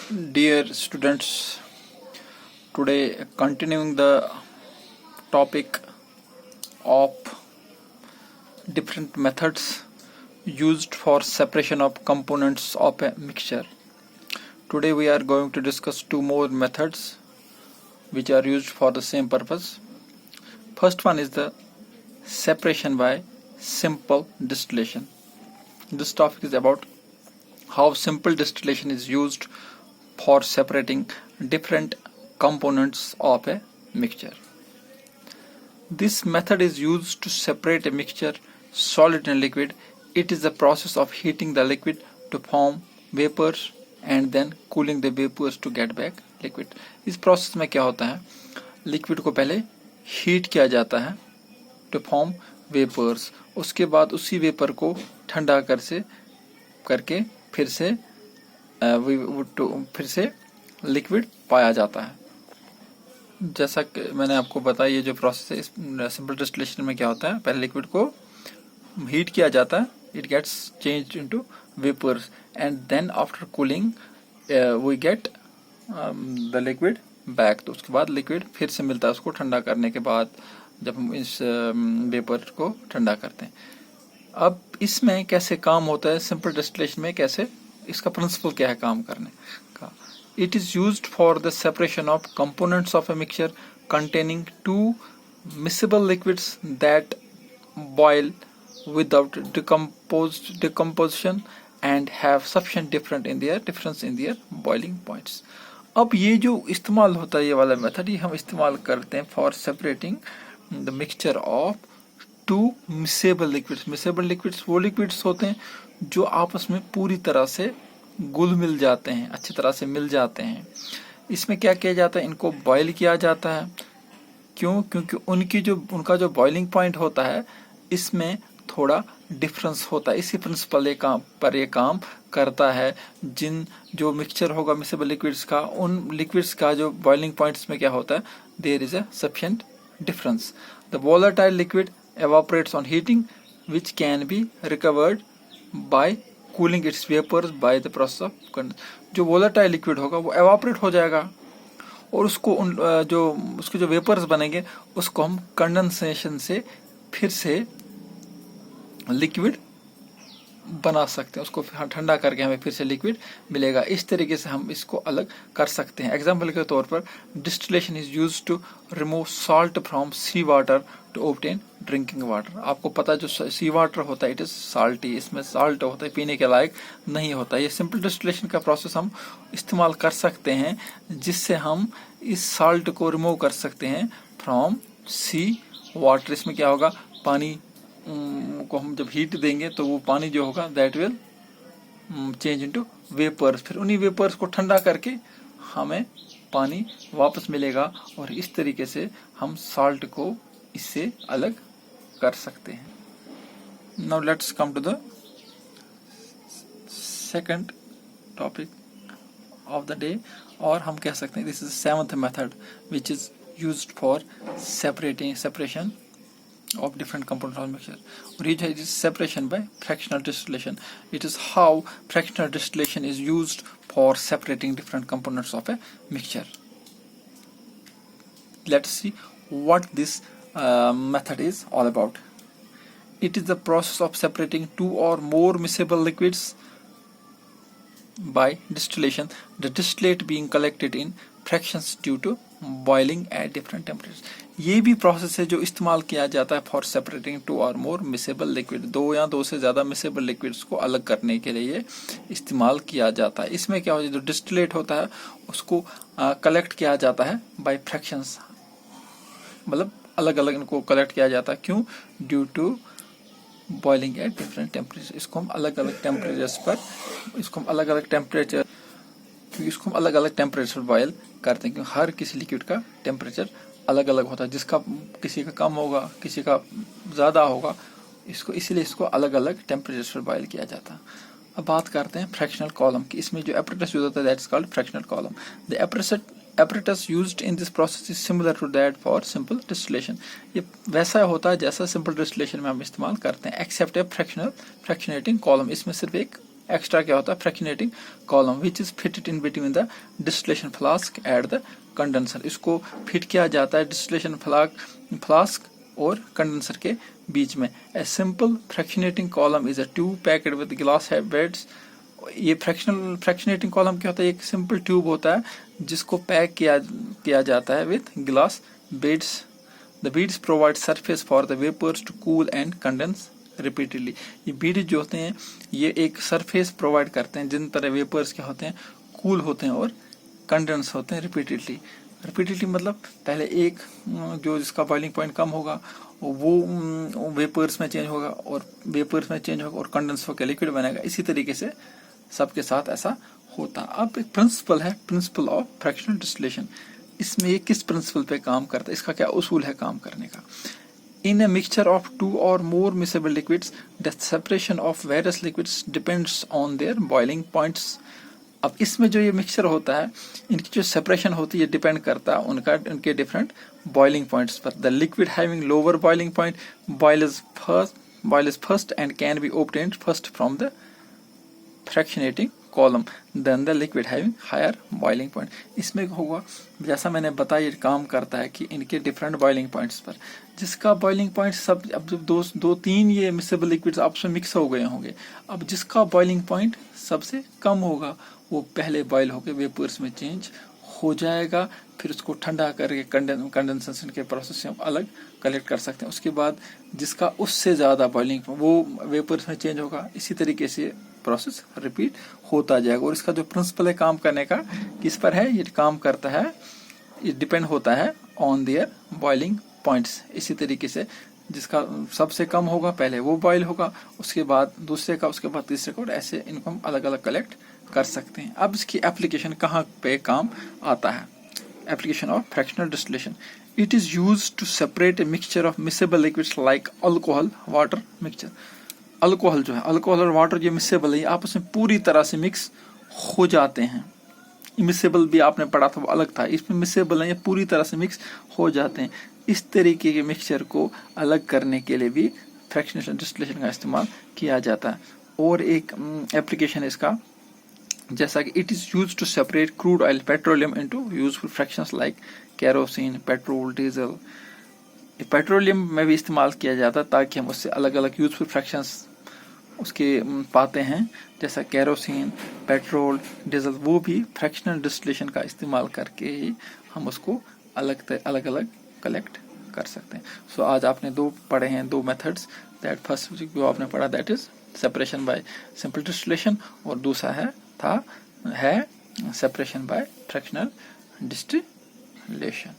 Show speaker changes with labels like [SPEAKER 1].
[SPEAKER 1] Dear students, today continuing the topic of different methods used for separation of components of a mixture. Today we are going to discuss two more methods which are used for the same purpose. First one is the separation by simple distillation. This topic is about how simple distillation is used for separating different components of a mixture. This method is used to separate a mixture, solid and liquid. It is the process of heating the liquid to form vapors and then cooling the vapors to get back liquid. इस process में क्या होता है, liquid को पहले heat किया जाता है टू फॉर्म वेपर्स, उसके बाद उसी वेपर को ठंडा करके फिर से लिक्विड पाया जाता है. जैसा कि मैंने आपको बताया, ये जो प्रोसेस है इस सिंपल डिस्टिलेशन में क्या होता है, पहले लिक्विड को हीट किया जाता है, it gets changed into vapours and then after cooling we get the liquid back. तो उसके बाद लिक्विड फिर से मिलता है उसको ठंडा करने के बाद, जब हम इस वेपर को ठंडा करते हैं. अब इसमें कैसे काम होता है सिंपल डिस्टिलेशन में, कैसे इसका प्रिंसिपल क्या है काम करने का. It is used for the separation of components of a mixture containing two miscible liquids that boil without decomposition and have sufficient difference in their boiling points. अब ये जो इस्तेमाल होता है, ये वाला मेथड ही हम इस्तेमाल करते हैं for separating the mixture of two miscible liquids. Miscible liquids वो लिक्विड्स होते हैं जो आपस में पूरी तरह से घुल मिल जाते हैं, अच्छी तरह से मिल जाते हैं. इसमें क्या किया जाता है, इनको बॉयल किया जाता है. क्योंकि उनका जो बॉइलिंग पॉइंट होता है इसमें थोड़ा डिफरेंस होता है. इसी प्रिंसिपल पर ये काम करता है. जो मिक्सचर होगा मिसेबल लिक्विड्स का, उन लिक्विड्स का जो बॉइलिंग पॉइंट्स में क्या होता है, there is a sufficient difference. The volatile liquid evaporates on heating, which can be recovered by cooling its vapors by the process of condensation. जो volatile liquid होगा वो evaporate हो जाएगा और उसके जो वेपर्स बनेंगे उसको हम कंडेंसेशन से फिर से लिक्विड बना सकते हैं. उसको ठंडा करके हमें फिर से लिक्विड मिलेगा. इस तरीके से हम इसको अलग कर सकते हैं. एग्जाम्पल के तौर पर distillation is used to remove salt from sea water to obtain drinking water. आपको पता है जो सी वाटर होता है इट इज साल्टी, इसमें साल्ट होता है, पीने के लायक नहीं होता. ये सिंपल डिस्टिलेशन का प्रोसेस हम इस्तेमाल कर सकते हैं जिससे हम इस साल्ट को रिमूव कर सकते हैं फ्रॉम सी वाटर. इसमें क्या होगा, पानी को हम जब हीट देंगे तो वो पानी जो होगा that will change into vapours. फिर उन्हीं वेपर्स को ठंडा करके हमें पानी वापस मिलेगा और इस तरीके से हम साल्ट को इससे अलग कर सकते हैं. Now let's come to the second topic of the day, और हम कह सकते हैं this is seventh method which is used for separation of different components of mixture. Or it is separation by fractional distillation. It is how fractional distillation is used for separating different components of a mixture. Let's see what this method is all about. It is the process of separating two or more miscible liquids by distillation, the distillate being collected in fractions due to boiling at different temperatures. ये भी process है जो इस्तेमाल किया जाता है for separating to और मोर miscible liquid. दो से ज्यादा मिसेबल लिक्विड्स को अलग करने के लिए इस्तेमाल किया जाता है. इसमें क्या होता है, जो डिस्टिलेट होता है उसको कलेक्ट किया जाता है बाय फ्रैक्शंस, मतलब अलग अलग इनको कलेक्ट किया जाता है. क्यों, due to boiling at different temperature. इसको हम अलग अलग टेम्परेचर बॉयल करते हैं, क्योंकि हर किसी लिक्विड का टेम्परेचर अलग अलग होता है, जिसका किसी का कम होगा किसी का ज़्यादा होगा, इसीलिए इसको अलग अलग टेम्परेचर पर बॉयल किया जाता है. अब बात करते हैं फ्रैक्शनल कॉलम की. इसमें जो एपरेटस यूज होता है that is called fractional column. The apparatus used in this process is similar to that for simple distillation. ये वैसा होता है जैसा simple distillation में हम इस्तेमाल करते हैं, except a fractionating column. इसमें सिर्फ एक एक्स्ट्रा क्या होता है, fractionating column which is fitted in between the distillation flask at the condenser. इसको फिट किया जाता है डिस्टिलेशन फ्लास्क और कंडेंसर के बीच में। A simple fractionating column is a tube packed with glass beds. ये फ्रैक्शनेटिंग कॉलम क्या होता है, एक सिंपल ट्यूब होता है जिसको पैक किया जाता है with glass beads. The beads provide surface for the vapours to cool and condense repeatedly. ये बीड्स जो होते हैं ये एक सरफेस प्रोवाइड करते हैं जिन तरह वेपर्स क्या होते हैं, कूल होते हैं और कंडेंस होते हैं रिपीटेडली मतलब पहले एक जो जिसका बॉइलिंग पॉइंट कम होगा वो वेपर्स में चेंज होगा और वेपर्स में चेंज होगा और कंडेंस होकर लिक्विड बनेगा। इसी तरीके से सबके साथ ऐसा होता। अब एक प्रिंसिपल है, प्रिंसिपल ऑफ फ्रैक्शनल डिस्टिलेशन। इसमें ये किस प्रिंसिपल पे काम करता है, इसका क्या उसूल है काम करने का। In a mixture of 2 or more miscible liquids the separation of various liquids depends on their boiling points। अब इसमें जो ये मिक्सचर होता है इनकी जो सेपरेशन होती है डिपेंड करता है उनके डिफरेंट बॉइलिंग पॉइंट्स पर। The liquid having lower boiling point boil is first and can be obtained first from the fractionating column then the liquid having higher boiling point. इसमें होगा जैसा मैंने बताया ये काम करता है कि इनके डिफरेंट बॉइलिंग पॉइंट्स पर जिसका बॉइलिंग पॉइंट सब अब जब दो तीन ये मिक्सेबल लिक्विड्स आपस में मिक्स हो गए होंगे, अब जिसका बॉइलिंग पॉइंट सबसे कम होगा वो पहले बॉइल होकर वेपर्स में चेंज हो जाएगा। फिर उसको ठंडा करके कंडेंसेशन के प्रोसेस से हम अलग कलेक्ट कर सकते हैं। उसके बाद जिसका उससे ज़्यादा बॉइलिंग वो वेपर्स में चेंज होगा। इसी तरीके से प्रोसेस रिपीट होता जाएगा। और इसका जो प्रिंसिपल है काम करने का किस पर है, ये काम करता है, ये डिपेंड होता है ऑन देयर बॉइलिंग पॉइंट्स। इसी तरीके से जिसका सबसे कम होगा पहले वो बॉइल होगा, उसके बाद दूसरे का, उसके बाद तीसरे का, और ऐसे इनको हम अलग अलग कलेक्ट कर सकते हैं। अब इसकी एप्लीकेशन कहाँ पे काम आता है, application of fractional distillation. It is used to separate a mixture of miscible liquids like alcohol water mixture. Alcohol जो है, अल्कोहल और वाटर जो मिक्सेबल है आपस में पूरी तरह से मिक्स हो जाते हैं। मिक्सेबल भी आपने पढ़ा था वो अलग था, इसमें मिक्सेबल है ये पूरी तरह से मिक्स हो जाते हैं। इस तरीके के मिक्सचर को अलग करने के लिए भी फ्रैक्शनल डिस्टिलेशन का इस्तेमाल किया जाता है। और एक एप्लीकेशन इसका जैसा कि it is used to separate crude oil petroleum into useful fractions like kerosene, petrol, diesel. Petroleum में भी इस्तेमाल किया जाता है ताकि हम उससे अलग अलग यूजफुल फ्रैक्शंस उसके पाते हैं, जैसा केरोसिन, पेट्रोल, डीजल। वो भी फ्रैक्शनल डिस्टिलेशन का इस्तेमाल करके ही हम उसको अलग अलग कलेक्ट कर सकते हैं। सो आज आपने दो पढ़े हैं, दो मेथड्स। दैट फर्स्ट जो आपने पढ़ा that is separation by simple distillation और दूसरा है सेपरेशन बाय फ्रैक्शनल डिस्टिलेशन।